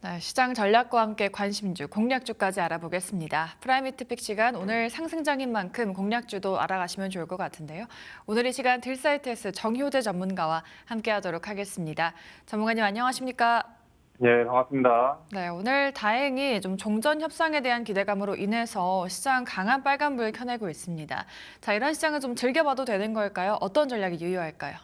네, 시장 전략과 함께 관심주, 공략주까지 알아보겠습니다. 프라이미트 픽 시간 오늘 상승장인 만큼 공략주도 알아가시면 좋을 것 같은데요. 오늘 이 시간 딜사이트S 정효재 전문가와 함께하도록 하겠습니다. 전문가님 안녕하십니까? 예, 반갑습니다. 네, 오늘 다행히 좀 종전 협상에 대한 기대감으로 인해서 시장 강한 빨간불 켜내고 있습니다. 자, 이런 시장을 좀 즐겨봐도 되는 걸까요? 어떤 전략이 유효할까요?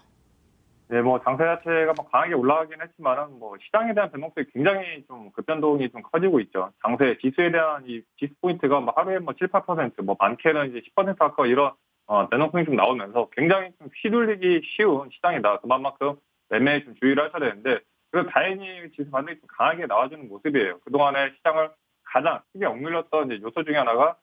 예, 장세 자체가 강하게 올라가긴 했지만은 시장에 대한 변동성이 굉장히 좀 급변동이 좀 커지고 있죠. 장세 지수에 대한 이 지수 포인트가 하루에 7, 8%, 많게는 이제 10% 가까이 이런 변동성이 좀 나오면서 굉장히 좀 휘둘리기 쉬운 시장이다. 그만큼 매매에 좀 주의를 하셔야 되는데, 그래서 다행히 지수 반등이 좀 강하게 나와주는 모습이에요. 그동안에 시장을 가장 크게 억눌렸던 이제 요소 중에 하나가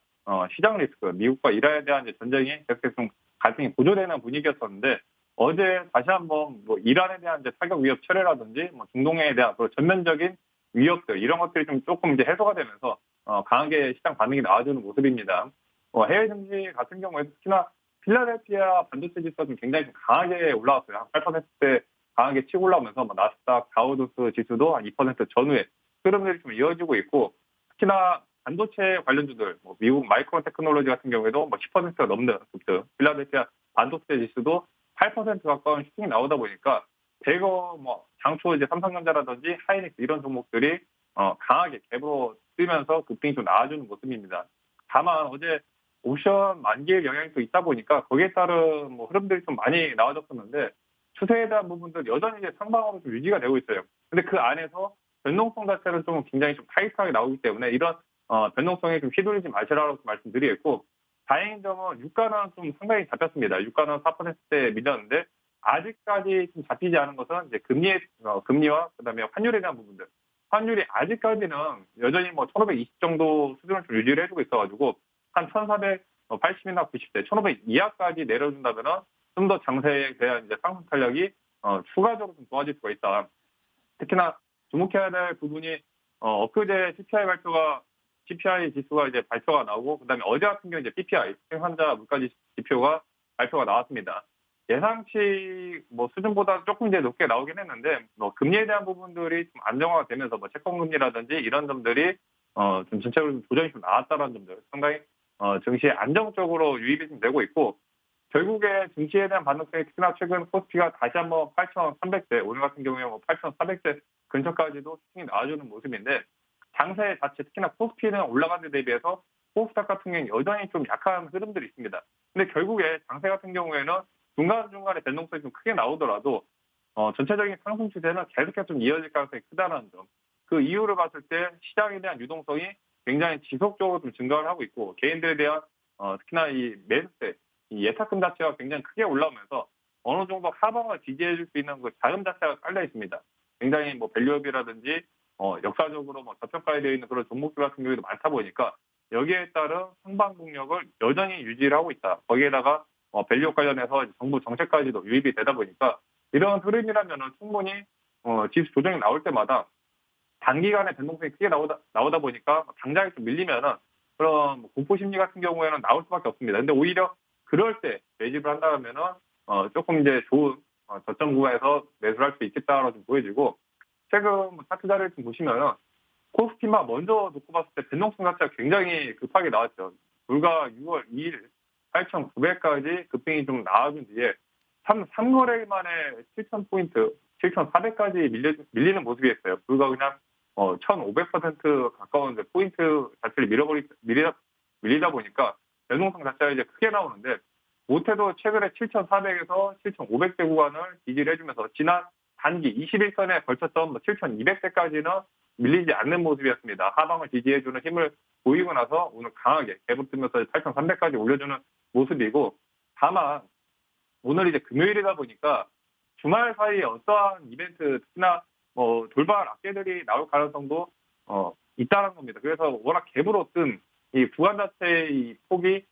시장 리스크, 미국과 이란에 대한 이제 전쟁이 계속해서 좀 갈등이 고조되는 분위기였었는데, 어제 다시 한번 이란에 대한 이제 타격 위협 철회라든지 중동에 대한 전면적인 위협들 이런 것들이 좀 조금 이제 해소가 되면서 강하게 시장 반응이 나와주는 모습입니다. 해외 증시 같은 경우에 특히나 필라델피아 반도체 지수가 좀 굉장히 좀 강하게 올라왔어요. 한 8%대 강하게 치고 올라오면서 나스닥, 다우조스 지수도 한 2% 전후에 흐름들이 좀 이어지고 있고, 특히나 반도체 관련주들, 미국 마이크론 테크놀로지 같은 경우에도 10%가 넘는 급등, 필라델피아 반도체 지수도 8% 가까운 슈팅이 나오다 보니까 대거 장초 이제 삼성전자라든지 하이닉스 이런 종목들이 강하게 갭으로 뜨면서 급등이 좀 나와주는 모습입니다. 다만 어제 옵션 만기일 영향이 또 있다 보니까 거기에 따른 흐름들이 좀 많이 나와졌었는데, 추세에 대한 부분들 여전히 이제 상방으로 좀 유지가 되고 있어요. 근데 그 안에서 변동성 자체는 좀 굉장히 좀 타이트하게 나오기 때문에 이런 변동성에 좀 휘둘리지 마시라고 말씀드리겠고, 다행인 점은 유가는 좀 상당히 잡혔습니다. 유가는 4%대 밀렸는데 아직까지 좀 잡히지 않은 것은 이제 금리와 그다음에 환율에 대한 부분들. 환율이 아직까지는 여전히 1,520 정도 수준을 좀 유지를 해주고 있어가지고 한 1,480이나 90대, 1,500 이하까지 내려준다면은 좀 더 장세에 대한 이제 상승 탄력이 추가적으로 좀 좋아질 수가 있다. 특히나 주목해야 될 부분이 엊그제 CPI 지수가 이제 발표가 나오고, 그다음에 어제 같은 경우 이제 PPI 생산자 물가 지표가 발표가 나왔습니다. 예상치 수준보다 조금 이제 높게 나오긴 했는데, 금리에 대한 부분들이 좀 안정화가 되면서 채권 금리라든지 이런 점들이 좀 전체적으로 좀 조정이 좀 나왔다는 점들, 상당히 증시에 안정적으로 유입이 좀 되고 있고, 결국에 증시에 대한 반등성이 특히나 최근 코스피가 다시 한번 8,300대, 오늘 같은 경우에 8,400대 근처까지도 슈팅이 나와주는 모습인데, 장세 자체 특히나 코스피는 올라간 데 대비해서 코스닥 같은 경우는 여전히 좀 약한 흐름들이 있습니다. 근데 결국에 장세 같은 경우에는 중간중간에 변동성이 좀 크게 나오더라도 전체적인 상승 추세는 계속해서 좀 이어질 가능성이 크다는 점. 그 이유를 봤을 때 시장에 대한 유동성이 굉장히 지속적으로 좀 증가를 하고 있고, 개인들에 대한 특히나 이 매수세, 이 예탁금 자체가 굉장히 크게 올라오면서 어느 정도 하방을 지지해 줄 수 있는 그 자금 자체가 깔려 있습니다. 굉장히 밸류업이라든지 역사적으로 저평가에 되어 있는 그런 종목들 같은 경우에도 많다 보니까 여기에 따른 상방 동력을 여전히 유지를 하고 있다. 거기에다가 밸류업 관련해서 정부 정책까지도 유입이 되다 보니까 이런 흐름이라면 충분히 지수 조정이 나올 때마다 단기간에 변동성이 크게 나오다 보니까 당장에 좀 밀리면은 그런 공포 심리 같은 경우에는 나올 수밖에 없습니다. 근데 오히려 그럴 때 매집을 한다면은 조금 이제 좋은 저점 구간에서 매수를 할 수 있겠다라고 좀 보여지고, 최근 차트 자료를 좀 보시면은 코스피만 먼저 놓고 봤을 때 변동성 자체가 굉장히 급하게 나왔죠. 불과 6월 2일 8,900까지 급등이 좀 나와준 뒤에 3거래일 만에 7,000포인트, 7,400까지 밀리는 모습이었어요. 불과 그냥 1,500% 가까운 이제 포인트 자체를 밀리다 보니까 변동성 자체가 이제 크게 나오는데, 못해도 최근에 7,400에서 7,500대 구간을 지지를 해주면서 지난 단기 21선에 걸쳤던 7,200대까지는 밀리지 않는 모습이었습니다. 하방을 지지해주는 힘을 보이고 나서 오늘 강하게 갭을 뜨면서 8,300까지 올려주는 모습이고, 다만 오늘 이제 금요일이다 보니까 주말 사이에 어떠한 이벤트, 특히나 돌발 악재들이 나올 가능성도 있다는 겁니다. 그래서 워낙 갭으로 뜬 이 구간 자체의 이 폭이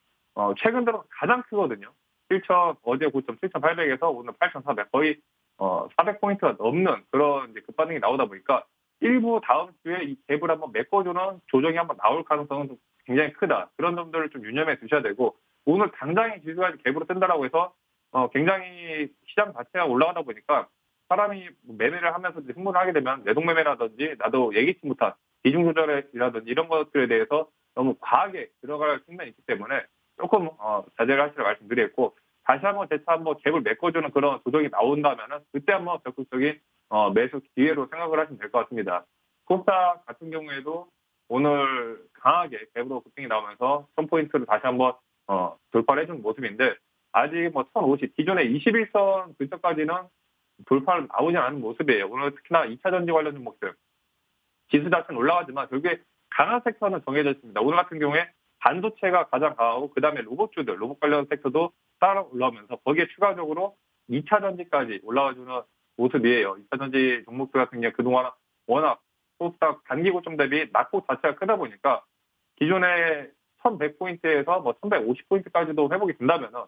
최근 들어 가장 크거든요. 7천, 어제 고점 7,800에서 오늘 8,400, 거의 400포인트가 넘는 그런 이제 급반등이 나오다 보니까 일부 다음 주에 이 갭을 한번 메꿔주는 조정이 한번 나올 가능성은 좀 굉장히 크다. 그런 점들을 좀 유념해 두셔야 되고, 오늘 당장에 지수가 갭으로 뜬다라고 해서 굉장히 시장 자체가 올라가다 보니까 사람이 매매를 하면서 흥분을 하게 되면 내동매매라든지 나도 예기치 못한 비중 조절이라든지 이런 것들에 대해서 너무 과하게 들어갈 측면이 있기 때문에 조금 자제를 하시라 말씀드렸고, 다시 한번 재차 한번 갭을 메꿔주는 그런 조정이 나온다면은 그때 한번 적극적인 매수 기회로 생각을 하시면 될 것 같습니다. 코스닥 같은 경우에도 오늘 강하게 갭으로 급등이 나오면서 1000포인트를 다시 한번 돌파를 해준 모습인데, 아직 뭐 1050, 기존의 21선 근처까지는 돌파를 나오지 않은 모습이에요. 오늘 특히나 2차 전지 관련 종목들 지수 자체는 올라가지만 결국에 강한 섹터는 정해져 있습니다. 오늘 같은 경우에 반도체가 가장 강하고 그다음에 로봇주들, 로봇 관련 섹터도 따라 올라오면서 거기에 추가적으로 2차 전지까지 올라와주는 모습이에요. 2차 전지 종목들 같은 경우에 그동안 워낙 코스닥 단기 고점 대비 낙폭 자체가 크다 보니까 기존의 1100포인트에서 뭐 1150포인트까지도 회복이 된다면은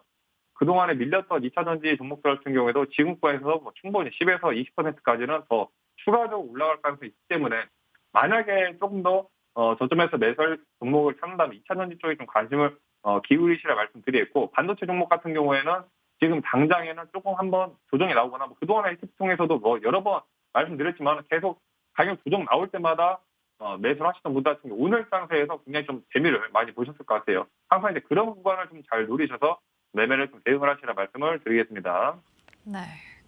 그동안에 밀렸던 2차 전지 종목들 같은 경우에도 지금권에서 뭐 충분히 10에서 20%까지는 더 추가적으로 올라갈 가능성이 있기 때문에, 만약에 조금 더 저점에서 매설 종목을 찾는다면 2차 전지 쪽에 좀 관심을 기울이시라 말씀드리겠고, 반도체 종목 같은 경우에는 지금 당장에는 조금 한번 조정이 나오거나 뭐 그동안의 히트 통해서도 뭐 여러 번 말씀드렸지만 계속 가격 조정 나올 때마다 매수를 하시던 분들 같은 경우 오늘 장세에서 굉장히 좀 재미를 많이 보셨을 것 같아요. 항상 이제 그런 구간을 좀 잘 노리셔서 매매를 좀 대응을 하시라 말씀을 드리겠습니다. 네.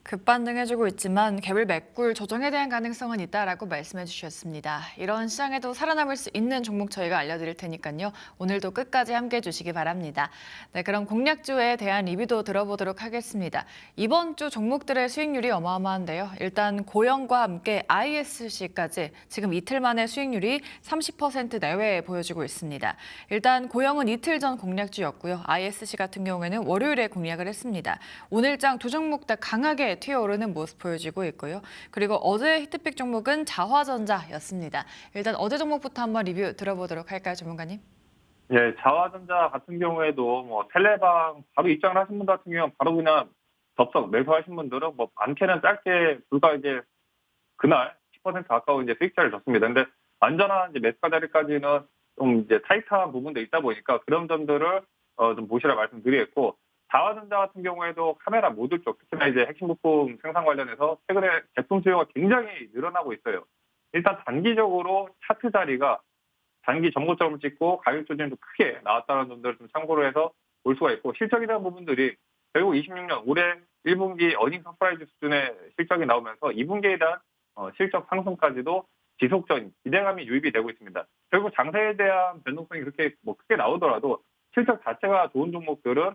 급반등해주고 있지만 갭을 메꿀 조정에 대한 가능성은 있다라고 말씀해 주셨습니다. 이런 시장에도 살아남을 수 있는 종목 저희가 알려드릴 테니까요. 오늘도 끝까지 함께해 주시기 바랍니다. 네, 그럼 공략주에 대한 리뷰도 들어보도록 하겠습니다. 이번 주 종목들의 수익률이 어마어마한데요. 일단 고영과 함께 ISC까지 지금 이틀 만에 수익률이 30% 내외에 보여지고 있습니다. 일단 고영은 이틀 전 공략주였고요. ISC 같은 경우에는 월요일에 공략을 했습니다. 오늘장 두 종목 다 강하게 튀어오르는 모습 보여지고 있고요. 그리고 어제의 히트픽 종목은 자화전자였습니다. 일단 어제 종목부터 한번 리뷰 들어보도록 할까요, 전문가님? 예, 자화전자 같은 경우에도 뭐 텔레방 바로 입장을 하신 분들 같은 경우는 바로 그냥 접속 매수하신 분들은 뭐 많게는 짧게 불과 이제 그날 10% 가까운 이제 수익자를 줬습니다. 근데 완전한 이제 매수가 자리까지는 좀 이제 타이트한 부분도 있다 보니까 그런 점들을 좀 보시라 말씀드리겠고, 자화전자 같은 경우에도 카메라 모듈 쪽, 특히나 이제 핵심 부품 생산 관련해서 최근에 제품 수요가 굉장히 늘어나고 있어요. 일단 단기적으로 차트 자리가 단기 전고점을 찍고 가격 조정도 크게 나왔다는 점들을 좀 참고로 해서 볼 수가 있고, 실적에 대한 부분들이 결국 26년 올해 1분기 어닝 서프라이즈 수준의 실적이 나오면서 2분기에 대한 실적 상승까지도 지속적인 기대감이 유입이 되고 있습니다. 결국 장세에 대한 변동성이 그렇게 뭐 크게 나오더라도 실적 자체가 좋은 종목들은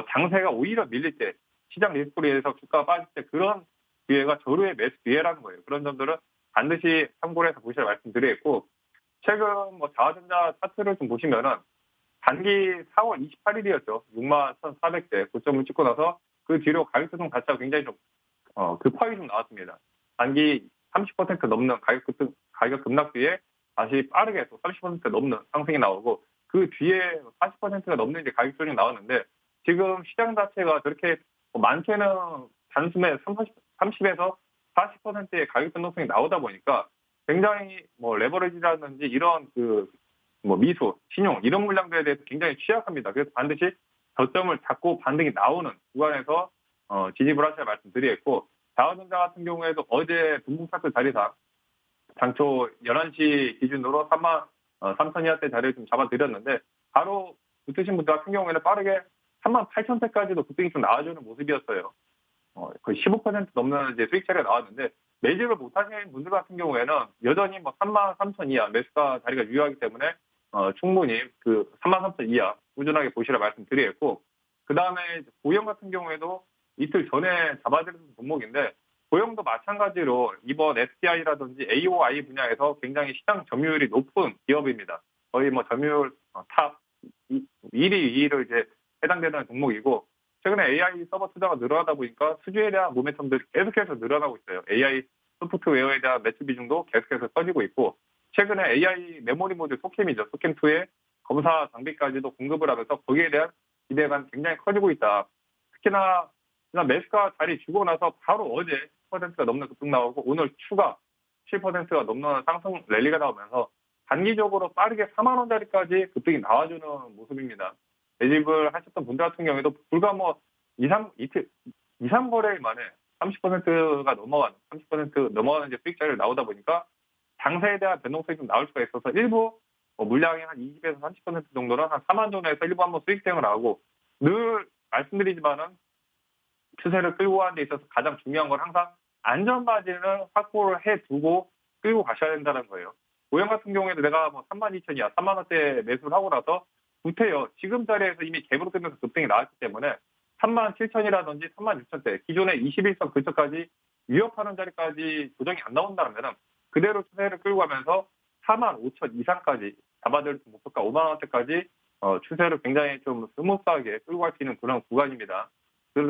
장세가 오히려 밀릴 때, 시장 리스크로 인해서 주가가 빠질 때 그런 기회가 저로의 매수 기회라는 거예요. 그런 점들은 반드시 참고를 해서 보시라 말씀드리겠고, 최근 뭐 자화전자 차트를 좀 보시면은 단기 4월 28일이었죠. 61,400대 고점을 찍고 나서 그 뒤로 가격 조정 자체가 굉장히 좀 급하게 좀 나왔습니다. 단기 30% 넘는 가격 급락 뒤에 다시 빠르게 또 30% 넘는 상승이 나오고, 그 뒤에 40%가 넘는 이제 가격 조정이 나왔는데, 지금 시장 자체가 저렇게 많게는 단숨에 30에서 40%의 가격 변동성이 나오다 보니까 굉장히 뭐 레버리지라든지 이런 뭐 미수, 신용 이런 물량들에 대해서 굉장히 취약합니다. 그래서 반드시 저점을 잡고 반등이 나오는 구간에서 진입을 하셔야 말씀드리겠고, 자화전자 같은 경우에도 어제 분봉 차트 자리상 당초 11시 기준으로 33,000원대 자리를 좀 잡아드렸는데, 바로 붙으신 분들 같은 경우에는 빠르게 38,000대까지도 급등이 좀 나와주는 모습이었어요. 거의 15% 넘는 이제 수익 자리가 나왔는데, 매집을 못하시는 분들 같은 경우에는 여전히 뭐 33,000 이하 매수가 자리가 유효하기 때문에 충분히 그 33,000 이하 꾸준하게 보시라 말씀드리겠고, 그 다음에 고영 같은 경우에도 이틀 전에 잡아드렸던 종목인데, 고영도 마찬가지로 이번 SDI라든지 AOI 분야에서 굉장히 시장 점유율이 높은 기업입니다. 거의 뭐 점유율 탑 1위, 2위를 이제 해당되는 종목이고, 최근에 AI 서버 투자가 늘어나다 보니까 수주에 대한 모멘텀들이 계속해서 늘어나고 있어요. AI 소프트웨어에 대한 매출 비중도 계속해서 커지고 있고, 최근에 AI 메모리 모듈 소캠이죠. 소캠2의 검사 장비까지도 공급을 하면서 거기에 대한 기대가 굉장히 커지고 있다. 특히나 매수가 자리 주고 나서 바로 어제 10%가 넘는 급등 나오고, 오늘 추가 7%가 넘는 상승 랠리가 나오면서 단기적으로 빠르게 4만 원짜리까지 급등이 나와주는 모습입니다. 매집을 하셨던 분들 같은 경우에도 불과 뭐 2, 3거래일 만에 30%가 넘어가는 30% 넘어가는 이제 수익자리를 나오다 보니까 장세에 대한 변동성이 좀 나올 수가 있어서 일부 물량이 한 20에서 30% 정도는 한 4만 전후에서 일부 한번 수익 대응을 하고 늘 말씀드리지만은 추세를 끌고 가는 데 있어서 가장 중요한 건 항상 안전 마진을 확보를 해두고 끌고 가셔야 된다는 거예요. 고용 같은 경우에도 내가 뭐 32,000이야, 3만 원대 매수를 하고 나서 구태여 지금 자리에서 이미 갭으로 뜨면서 급등이 나왔기 때문에 37,000이라든지 36,000대 기존의 21선 근처까지 위협하는 자리까지 조정이 안 나온다면 그대로 추세를 끌고 가면서 45,000 이상까지 잡아들 목표가 5만 원대까지 추세를 굉장히 좀 스무스하게 끌고 갈 수 있는 그런 구간입니다.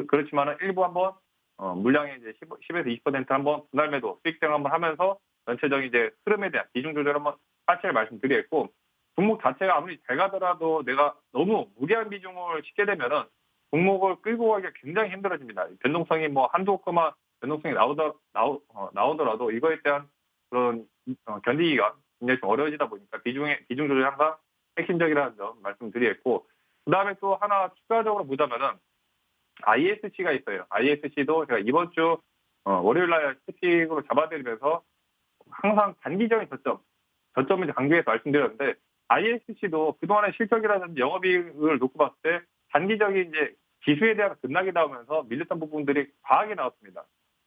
그렇지만 일부 한번 물량의 이제 10에서 20% 한번 분할 매도 수익 대응 한번 하면서 전체적인 이제 흐름에 대한 비중 조절 한번 사실 말씀드리겠고 종목 자체가 아무리 잘 가더라도 내가 너무 무리한 비중을 싣게 되면은 종목을 끌고 가기가 굉장히 힘들어집니다. 변동성이 뭐 한두 코만 변동성이 나오더라도 이거에 대한 그런 견디기가 굉장히 좀 어려워지다 보니까 비중 조절이 항상 핵심적이라는 점 말씀드리겠고 그다음에 또 하나 추가적으로 보자면은 ISC가 있어요. ISC도 제가 이번 주 월요일 날 스틱으로 잡아드리면서 항상 단기적인 저점을 이제 강조해서 말씀드렸는데 ISC도 그동안의 실적이라든지 영업이익을 놓고 봤을 때 단기적인 이제 지수에 대한 급락이 나오면서 밀렸던 부분들이 과하게 나왔습니다.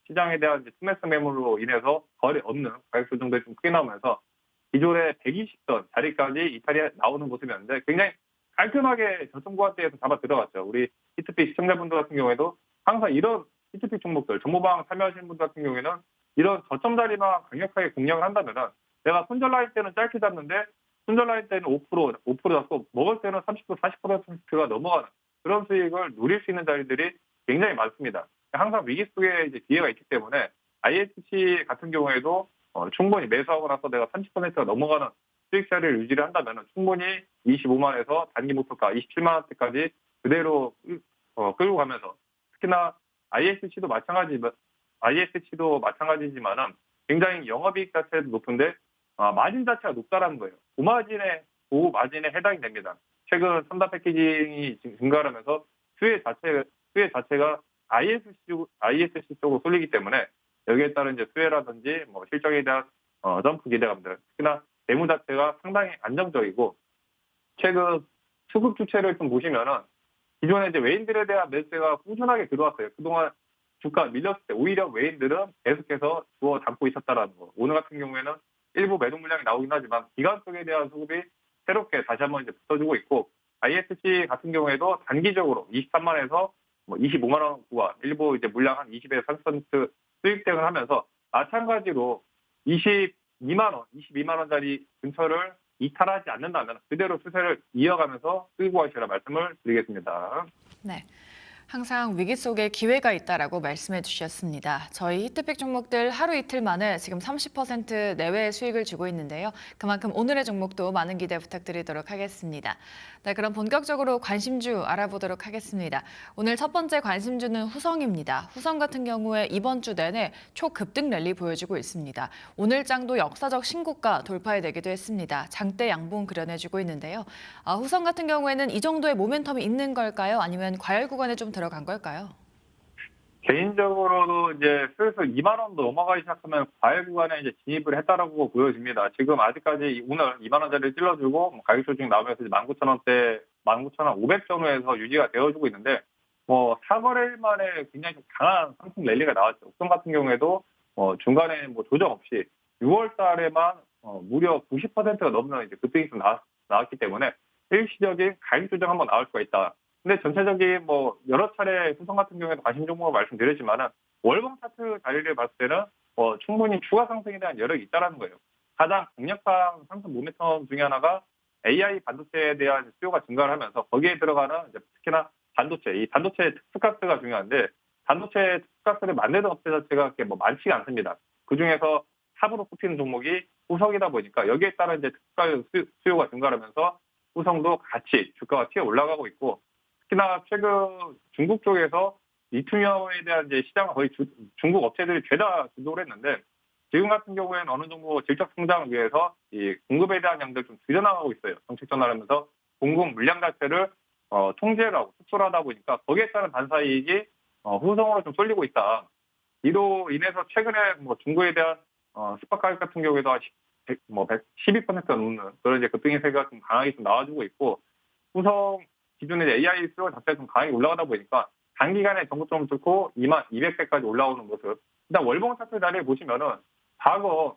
시장에 대한 이제 투매스 매물로 인해서 거래 없는 가격 조정들이 좀 크게 나오면서 기존의 120선 자리까지 이탈이 나오는 모습이었는데 굉장히 깔끔하게 저점 구간대에서 잡아 들어갔죠. 우리 히트픽 시청자분들 같은 경우에도 항상 이런 히트픽 종목들, 정보방 참여하시는 분들 같은 경우에는 이런 저점 자리만 강력하게 공략을 한다면은 내가 손절 라인 때는 짧게 잡는데 손절 라인 때는 5% 잡고 먹을 때는 30% 40%가 넘어가는 그런 수익을 누릴 수 있는 자리들이 굉장히 많습니다. 항상 위기 속에 이제 기회가 있기 때문에 ISC 같은 경우에도 충분히 매수하고 나서 내가 30%가 넘어가는 수익 자리를 유지를 한다면 충분히 25만에서 단기 목표가 27만 원대까지 그대로 끌고 가면서 특히나 ISC도 마찬가지지만은 굉장히 영업이익 자체도 높은데 마진 자체가 높다라는 거예요. 고마진에 해당이 됩니다. 최근 3단 패키징이 증가하면서 수혜 자체가 ISC 쪽으로 쏠리기 때문에 여기에 따른 이제 수혜라든지 뭐 실적에 대한 점프 기대감들, 특히나 재무 자체가 상당히 안정적이고 최근 수급 주체를 좀 보시면은 기존에 이제 외인들에 대한 매수가 꾸준하게 들어왔어요. 그동안 주가 밀렸을 때 오히려 외인들은 계속해서 주워 담고 있었다라는 거. 오늘 같은 경우에는 일부 매도 물량이 나오긴 하지만 기관 쪽에 대한 수급이 새롭게 다시 한번 이제 붙어주고 있고 ISC 같은 경우에도 단기적으로 23만에서 뭐 25만 원 구간 일부 이제 물량 한 20에서 30% 수익 대응을 하면서 마찬가지로 22만 원짜리 근처를 이탈하지 않는다면 그대로 추세를 이어가면서 끌고 가시라 말씀을 드리겠습니다. 네. 항상 위기 속에 기회가 있다라고 말씀해 주셨습니다. 저희 히트픽 종목들 하루 이틀 만에 지금 30% 내외의 수익을 주고 있는데요. 그만큼 오늘의 종목도 많은 기대 부탁드리도록 하겠습니다. 네, 그럼 본격적으로 관심주 알아보도록 하겠습니다. 오늘 첫 번째 관심주는 후성입니다. 후성 같은 경우에 이번 주 내내 초급등 랠리 보여주고 있습니다. 오늘 장도 역사적 신고가 돌파해내기도 했습니다. 장대 양봉 그려내주고 있는데요. 후성 같은 경우에는 이 정도의 모멘텀이 있는 걸까요? 아니면 과열 구간에 좀 들어간 걸까요? 개인적으로도 이제 슬슬 2만 원도 넘어가기 시작하면 과열 구간에 이제 진입을 했다라고 보여집니다. 지금 아직까지 오늘 2만 원짜리를 찔러주고 가격 조정 나오면서 19,000원대, 19,500 전후에서 유지가 되어주고 있는데 뭐 사거래일 만에 굉장히 좀 강한 상승 랠리가 나왔죠. 옥성 같은 경우에도 중간에 뭐 조정 없이 6월 달에만 무려 90%가 넘는 이제 급등이 좀 나왔기 때문에 일시적인 가격 조정 한번 나올 수가 있다. 근데 전체적인 뭐 여러 차례 후성 같은 경우에도 관심 종목을 말씀드렸지만은 월봉 차트 자리를 봤을 때는 충분히 추가 상승에 대한 여력이 있다라는 거예요. 가장 강력한 상승 모멘텀 중에 하나가 AI 반도체에 대한 수요가 증가를 하면서 거기에 들어가는 이제 특히나 이 반도체 특수가스가 중요한데 반도체 특수가스를 만드는 업체 자체가 그렇게 뭐 많지가 않습니다. 그 중에서 탑으로 꼽히는 종목이 후성이다 보니까 여기에 따른 이제 특수가스 수요가 증가하면서 후성도 같이 주가가 튀어 올라가고 있고 특히나 최근 중국 쪽에서 리튬에 대한 이제 시장을 거의 중국 업체들이 죄다 주도를 했는데 지금 같은 경우에는 어느 정도 질적 성장을 위해서 이 공급에 대한 양들 좀 줄여나가고 있어요. 정책 전환하면서 공급 물량 자체를 통제를 하고 축소를 하다 보니까 거기에 따른 단사 이익이 후성으로 좀 쏠리고 있다. 이로 인해서 최근에 뭐 중고에 대한 스팟 가격 같은 경우에도 한 12%가 넘는 그런 이제 급등의 세가 좀 강하게 좀 나와주고 있고, 후성 기존의 AI 수요 자체가 좀 강하게 올라가다 보니까 단기간에 전고점을 뚫고 2200대까지 올라오는 모습. 일단 월봉 차트 자리에 보시면은 과거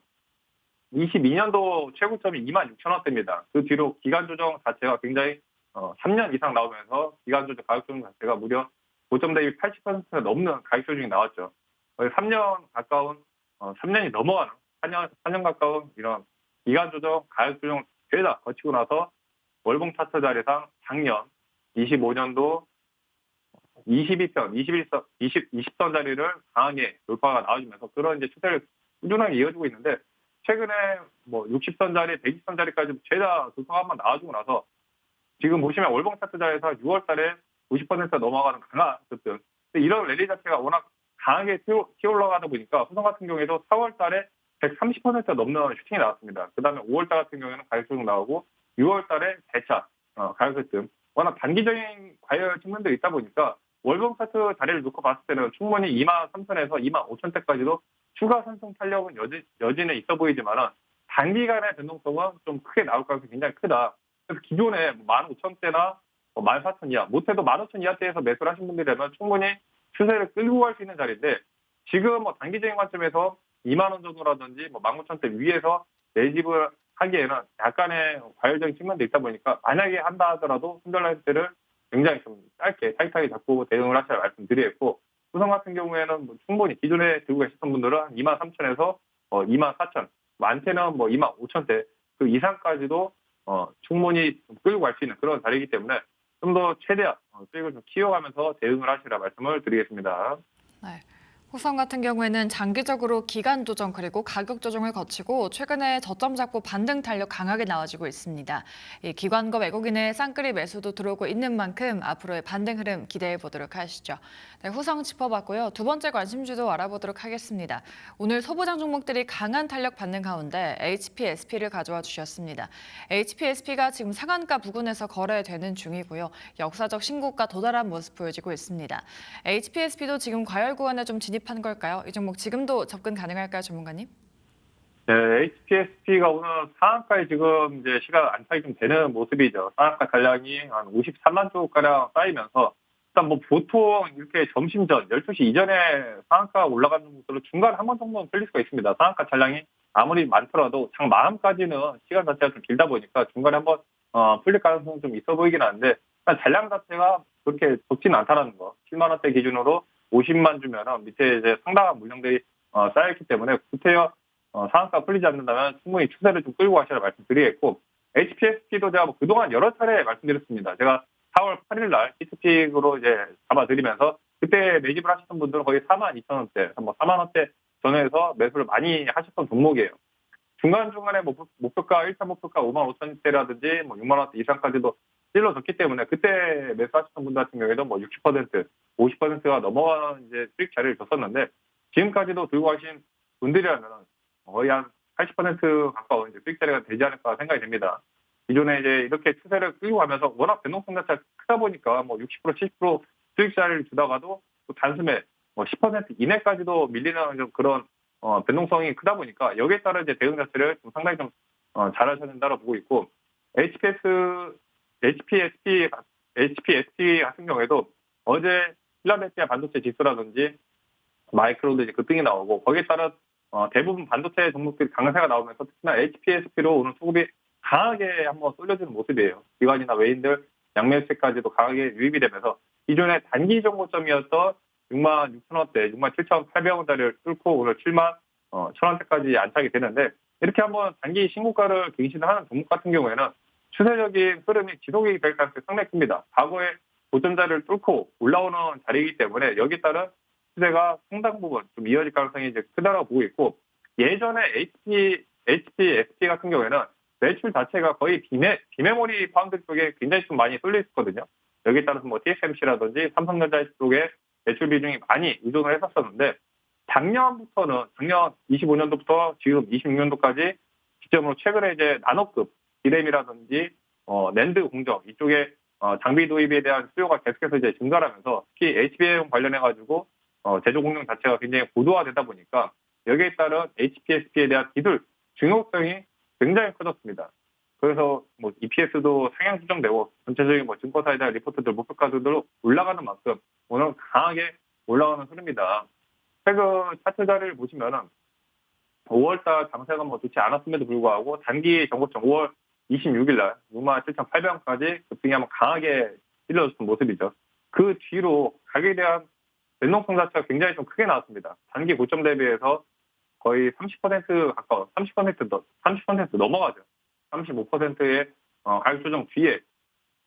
22년도 최고점이 26,000원대입니다. 그 뒤로 기간 조정 자체가 굉장히 3년 이상 나오면서 기간 조정 가격 조정 자체가 무려 고점 대비 80%가 넘는 가격 조정이 나왔죠. 거의 3년 가까운 3년이 넘어가는 4년 가까운 이런 기간 조정 가격 조정 죄다 거치고 나서 월봉 차트 자리상 작년 25년도 22편, 20선 자리를 강하게 돌파가 나와주면서 그런 이제 추세를 꾸준하게 이어지고 있는데, 최근에 뭐 60선 자리, 120선 자리까지 죄다 돌파가 한번 나와주고 나서 지금 보시면 월봉 차트 자리에서 6월 달에 90% 넘어가는 강한 급등. 근데 이런 랠리 자체가 워낙 강하게 튀어 올라가다 보니까 후성 같은 경우에도 4월 달에 130% 넘는 슈팅이 나왔습니다. 그 다음에 5월 달 같은 경우에는 가격 조정 나오고 6월 달에 대차 가격 급등. 워낙 단기적인 과열 측면도 있다 보니까 월봉 차트 자리를 놓고 봤을 때는 충분히 23,000에서 25,000대까지도 추가 상승 탄력은 여진에 있어 보이지만은 단기간의 변동성은 좀 크게 나올 가능성이 굉장히 크다. 그래서 기존에 15,000대나 14,000 이하, 못해도 15,000 이하대에서 매수를 하신 분들이라면 충분히 추세를 끌고 갈 수 있는 자리인데, 지금 뭐 단기적인 관점에서 2만 원 정도라든지 19,000대 위에서 매집을 하기에는 약간의 과열적인 측면도 있다 보니까 만약에 한다 하더라도 손절라인대를 굉장히 좀 짧게 타이트하게 잡고 대응을 하셔야 말씀드리겠고, 후성 같은 경우에는 뭐 충분히 기존에 들고 계셨던 분들은 한 23,000에서 24,000, 많게는 뭐 25,000대 그 이상까지도 충분히 좀 끌고 갈 수 있는 그런 자리이기 때문에 좀 더 최대한 수익을 좀 키워가면서 대응을 하시라 말씀을 드리겠습니다. 네. 호성 같은 경우에는 장기적으로 기간 조정 그리고 가격 조정을 거치고 최근에 저점 잡고 반등 탄력 강하게 나와주고 있습니다. 이 기관과 외국인의 쌍끌이 매수도 들어오고 있는 만큼 앞으로의 반등 흐름 기대해 보도록 하시죠. 네, 호성 짚어봤고요. 두 번째 관심주도 알아보도록 하겠습니다. 오늘 소부장 종목들이 강한 탄력 받는 가운데 HPSP를 가져와 주셨습니다. HPSP가 지금 상한가 부근에서 거래되는 중이고요. 역사적 신고가 도달한 모습 보여지고 있습니다. HPSP도 지금 과열 구간에 좀 진입한 걸까요? 이 종목 지금도 접근 가능할까요, 전문가님? 네, HPSP가 오늘 상한가에 지금 이제 시간 안착이 좀 되는 모습이죠. 상한가 잔량이 한 53만 쪽 가량 쌓이면서 일단 뭐 보통 이렇게 점심 전 12시 이전에 상한가 올라가는 것들은 중간에 한 번 정도는 풀릴 수가 있습니다. 상한가 잔량이 아무리 많더라도 장 마감까지는 시간 자체가 좀 길다 보니까 중간에 한번 풀릴 가능성은 좀 있어 보이긴 하는데, 일단 잔량 자체가 그렇게 적지는 않다는 거. 7만 원대 기준으로 50만 주면은 밑에 이제 상당한 물량들이 쌓여있기 때문에 구태여 상한가 풀리지 않는다면 충분히 추세를 좀 끌고 가시라 말씀드리겠고, HPSP도 제가 뭐 그동안 여러 차례 말씀드렸습니다. 제가 4월 8일 날 히트픽으로 이제 잡아드리면서 그때 매집을 하셨던 분들은 거의 42,000원대, 뭐 4만 원대 전후에서 매수를 많이 하셨던 종목이에요. 중간중간에 뭐 목표가 1차 목표가 5만 5천대라든지 뭐 6만 원대 이상까지도 찔러졌기 때문에 그때 매수하셨던 분들 같은 경우에도 뭐 60%, 50%가 넘어가는 이제 수익 자리를 줬었는데, 지금까지도 들고 가신 분들이라면 거의 한 80% 가까운 이제 수익 자리가 되지 않을까 생각이 됩니다. 기존에 이제 이렇게 추세를 끌고 가면서 워낙 변동성 자체가 크다 보니까 뭐 60%, 70% 수익 자리를 주다가도 또 단숨에 뭐 10% 이내까지도 밀리는 좀 그런 변동성이 크다 보니까 여기에 따른 이제 대응 자체를 좀 상당히 좀 잘하셔야 된다고 보고 있고, HPSP 같은 경우에도 어제 필라델피아 반도체 지수라든지 마이크론도 이제 급등이 나오고 거기에 따른 대부분 반도체 종목들이 강세가 나오면서 특히나 HPSP로 오늘 수급이 강하게 한번 쏠려주는 모습이에요. 기관이나 외인들 양매수세까지도 강하게 유입이 되면서 기존의 단기 정고점이었던 6만 6천 원대, 6만 7,800원대를 뚫고 오늘 7만 1,000원대까지 안착이 되는데, 이렇게 한번 단기 신고가를 갱신하는 종목 같은 경우에는 추세적인 흐름이 지속이 될 가능성이 상당히 큽니다. 과거에 고점 자리를 뚫고 올라오는 자리이기 때문에 여기에 따른 추세가 상당 부분 좀 이어질 가능성이 이제 크다라고 보고 있고, 예전에 HPSP 같은 경우에는 매출 자체가 거의 비메모리 파운드 쪽에 굉장히 좀 많이 쏠려 있었거든요. 여기에 따라서 뭐 TSMC라든지 삼성전자 쪽에 매출 비중이 많이 의존을 했었었는데, 작년 25년도부터 지금 26년도까지 기점으로 최근에 이제 나노급 디램이라든지 낸드 공정 이쪽에 장비 도입에 대한 수요가 계속해서 이제 증가하면서 특히 HBM 관련해 가지고 제조 공정 자체가 굉장히 고도화되다 보니까 여기에 따른 HPSP에 대한 기술 중요성이 굉장히 커졌습니다. 그래서 뭐 EPS도 상향 수정되고 전체적인 뭐 증권사에 대한 리포트들 목표가들도 올라가는 만큼 오늘 강하게 올라가는 흐름이다. 최근 차트 자리를 보시면은 5월달 장세가 뭐 좋지 않았음에도 불구하고 단기 정고점 5월 26일 날 67,800원까지 급등이 한번 강하게 찔러줬던 모습이죠. 그 뒤로 가격에 대한 변동성 자체가 굉장히 좀 크게 나왔습니다. 단기 고점 대비해서 거의 30% 가까운 30% 넘어가죠. 35%의 가격 조정 뒤에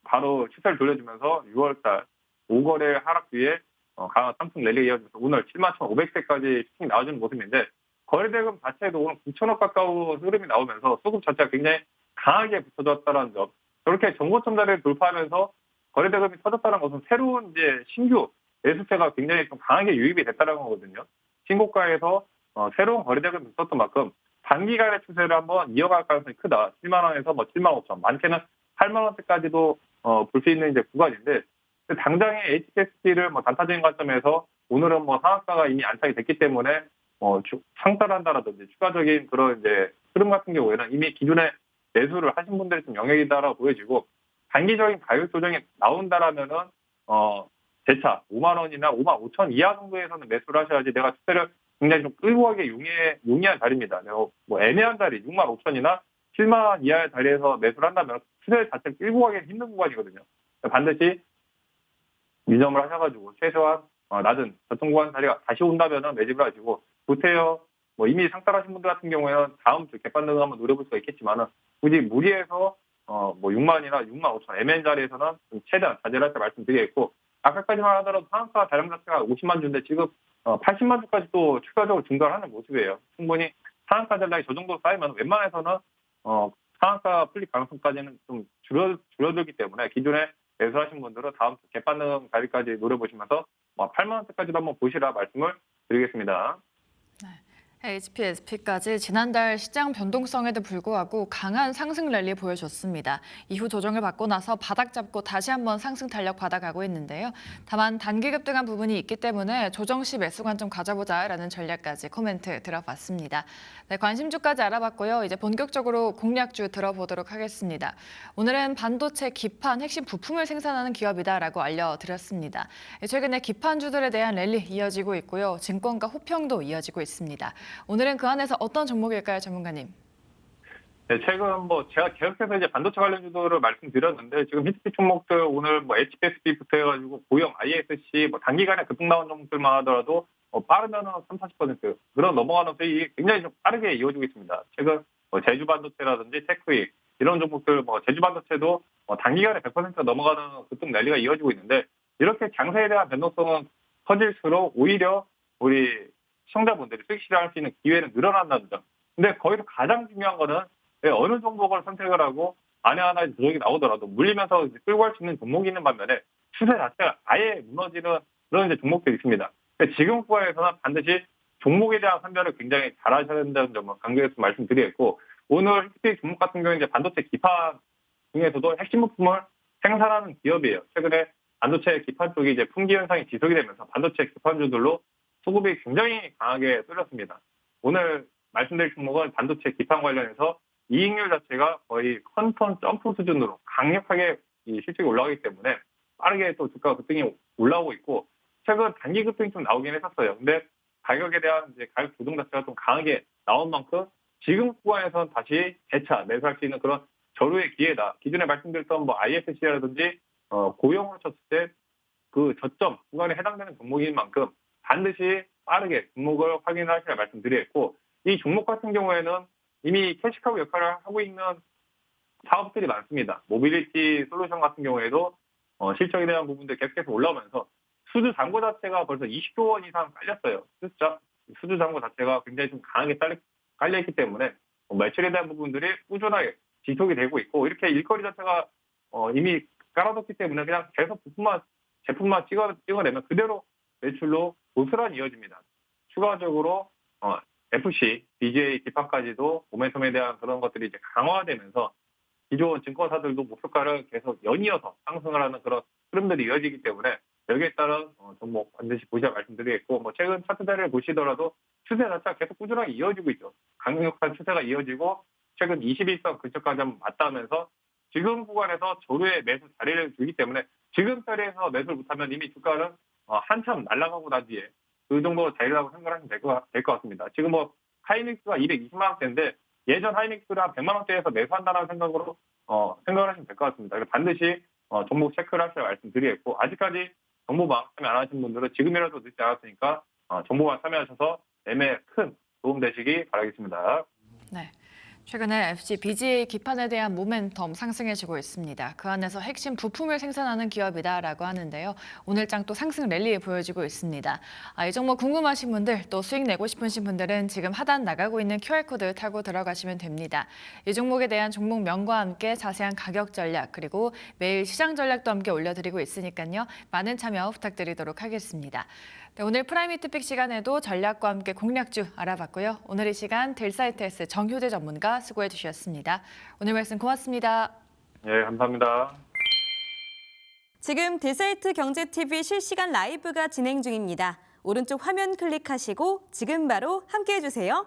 바로 시세를 돌려주면서 6월달 5거래 하락 뒤에 강한 상승 랠리 이어지면서 오늘 71,500대까지 추격이 나와주는 모습인데 거래대금 자체도 오늘 9천억 가까운 흐름이 나오면서 수급 자체가 굉장는 강하게 붙어졌다는 점. 저렇게 정고점 자리를 돌파하면서 거래대금이 터졌다는 것은 새로운 이제 신규 매수세가 굉장히 좀 강하게 유입이 됐다는 거거든요. 신고가에서 새로운 거래대금이 있었던 만큼 단기간의 추세를 한번 이어갈 가능성이 크다. 7만 원에서 뭐 7만 5천, 많게는 8만 원대까지도 볼 수 있는 이제 구간인데 당장의 HPSP를 뭐 단타적인 관점에서 오늘은 뭐 상한가가 이미 안착이 됐기 때문에 상따를 한다라든지 추가적인 그런 이제 흐름 같은 경우에는 이미 기존에 매수를 하신 분들이 좀 영역이다라고 보여지고 단기적인 가격 조정이 나온다라면은 재차 5만 원이나 5만 5천 이하 정도에서는 매수를 하셔야지 내가 추세를 굉장히 좀 끌고 가기 용이한 자리입니다. 뭐 애매한 자리 6만 5천이나 7만 이하의 자리에서 매수를 한다면 추세 자체를 끌고 가기 힘든 구간이거든요. 반드시 유념을 하셔가지고 최소한 낮은 저점 구간 자리가 다시 온다면은 매집을 하시고 보태요. 뭐 이미 상따하신 분들 같은 경우에는 다음 주 개판 등을 한번 노려볼 수가 있겠지만은 굳이 무리해서 뭐 6만이나 6만 5천 애매한 자리에서는 좀 최대한 자제를 할 때 말씀드리겠고 아까까지만 하더라도 상한가 자량 자체가 50만 주인데 지금 80만 주까지 또 추가적으로 증가를 하는 모습이에요. 충분히 상한가 전략이 저 정도 쌓이면 웬만해서는 상한가 풀릴 가능성까지는 좀 줄어들기 때문에 기존에 매수하신 분들은 다음 주 개판능 자리까지 노려보시면서 8만 원대까지도 한번 보시라 말씀을 드리겠습니다. HPSP까지 지난달 시장 변동성에도 불구하고 강한 상승 랠리 보여줬습니다. 이후 조정을 받고 나서 바닥 잡고 다시 한번 상승 탄력 받아가고 있는데요. 다만 단기 급등한 부분이 있기 때문에 조정 시 매수 관점 가져보자라는 전략까지 코멘트 들어봤습니다. 네, 관심주까지 알아봤고요. 이제 본격적으로 공략주 들어보도록 하겠습니다. 오늘은 반도체 기판 핵심 부품을 생산하는 기업이다라고 알려드렸습니다. 최근에 기판주들에 대한 랠리 이어지고 있고요. 증권가 호평도 이어지고 있습니다. 오늘은 그 안에서 어떤 종목일까요, 전문가님? 네, 최근 뭐 제가 계속해서 이제 반도체 관련주들을 말씀드렸는데 지금 히트빛 종목들 오늘 뭐 HPSP부터 해가지고 고용 ISC 뭐 단기간에 급등 나온 종목들만 하더라도 빠르면은 30-40% 그런 넘어가는 수익이 굉장히 좀 빠르게 이어지고 있습니다. 최근 뭐 제주 반도체라든지 테크이 이런 종목들 뭐 제주 반도체도 단기간에 100% 넘어가는 급등 랠리가 이어지고 있는데 이렇게 장세에 대한 변동성은 커질수록 오히려 우리 시청자분들이 수익 실현할 수 있는 기회는 늘어난다는 점. 근데 거기서 가장 중요한 거는 어느 종목을 선택을 하고 안에 하나의 조정이 나오더라도 물리면서 끌고 갈 수 있는 종목이 있는 반면에 추세 자체가 아예 무너지는 그런 이제 종목들이 있습니다. 지금 구간에서는 반드시 종목에 대한 판별을 굉장히 잘 하셔야 된다는 점을 강조해서 말씀드리겠고 오늘 특히 종목 같은 경우는 이제 반도체 기판 중에서도 핵심 부품을 생산하는 기업이에요. 최근에 반도체 기판 쪽이 이제 품귀 현상이 지속이 되면서 반도체 기판주들로 수급이 굉장히 강하게 쏠렸습니다. 오늘 말씀드릴 종목은 반도체 기판 관련해서 이익률 자체가 거의 컨턴 점프 수준으로 강력하게 이 실적이 올라가기 때문에 빠르게 또 주가 급등이 올라오고 있고 최근 단기 급등이 좀 나오긴 했었어요. 근데 가격에 대한 이제 가격 조정 자체가 좀 강하게 나온 만큼 지금 구간에서는 다시 재차 매수할 수 있는 그런 절호의 기회다. 기존에 말씀드렸던 뭐 ISC라든지 고용으로 쳤을 때 그 저점 구간에 해당되는 종목인 만큼 반드시 빠르게 종목을 확인하시라 말씀드리겠고 이 종목 같은 경우에는 이미 캐시카우 역할을 하고 있는 사업들이 많습니다. 모빌리티 솔루션 같은 경우에도 실적에 대한 부분들 계속해서 올라오면서 수주 잔고 자체가 벌써 20조 원 이상 깔렸어요. 수주 잔고 자체가 굉장히 좀 강하게 깔려있기 때문에 매출에 대한 부분들이 꾸준하게 지속이 되고 있고 이렇게 일거리 자체가 이미 깔아뒀기 때문에 그냥 계속 제품만 찍어내면 그대로 매출로 고스란히 이어집니다. 추가적으로 FC, BGA 기판까지도 모멘텀에 대한 그런 것들이 이제 강화되면서 기존 증권사들도 목표가를 계속 연이어서 상승을 하는 그런 흐름들이 이어지기 때문에 여기에 따른 종목 반드시 보시라 말씀드리겠고, 뭐 최근 차트들을 보시더라도 추세 자체가 계속 꾸준하게 이어지고 있죠. 강력한 추세가 이어지고 최근 21선 근처까지 한번 맞닿으면서 지금 구간에서 조류의 매수 자리를 주기 때문에 지금 자리에서 매수를 못하면 이미 주가는 한참 날아가고 난 뒤에 그 정도 자리라고 생각하시면 될 것 같습니다. 지금 뭐 하이닉스가 220만 원대인데 예전 하이닉스를 한 100만 원대에서 매수한다는 생각으로 생각을 하시면 될 것 같습니다. 그래서 반드시 종목 체크를 하시라 말씀드리겠고, 아직까지 정보방 참여 안 하신 분들은 지금이라도 늦지 않았으니까 정보방 참여하셔서 매매에 큰 도움 되시기 바라겠습니다. 네. 최근에 FG BGA 기판에 대한 모멘텀 상승해지고 있습니다. 그 안에서 핵심 부품을 생산하는 기업이다라고 하는데요. 오늘 장 또 상승 랠리 보여지고 있습니다. 이 종목 궁금하신 분들, 또 수익 내고 싶으신 분들은 지금 하단 나가고 있는 QR코드 타고 들어가시면 됩니다. 이 종목에 대한 종목명과 함께 자세한 가격 전략, 그리고 매일 시장 전략도 함께 올려드리고 있으니까요. 많은 참여 부탁드리도록 하겠습니다. 네, 오늘 프라임히트픽 시간에도 전략과 함께 공략주 알아봤고요. 오늘 이 시간 델사이트S 정효재 전문가 수고해 주셨습니다. 오늘 말씀 고맙습니다. 예, 감사합니다. 지금 델사이트 경제TV 실시간 라이브가 진행 중입니다. 오른쪽 화면 클릭하시고 지금 바로 함께해 주세요.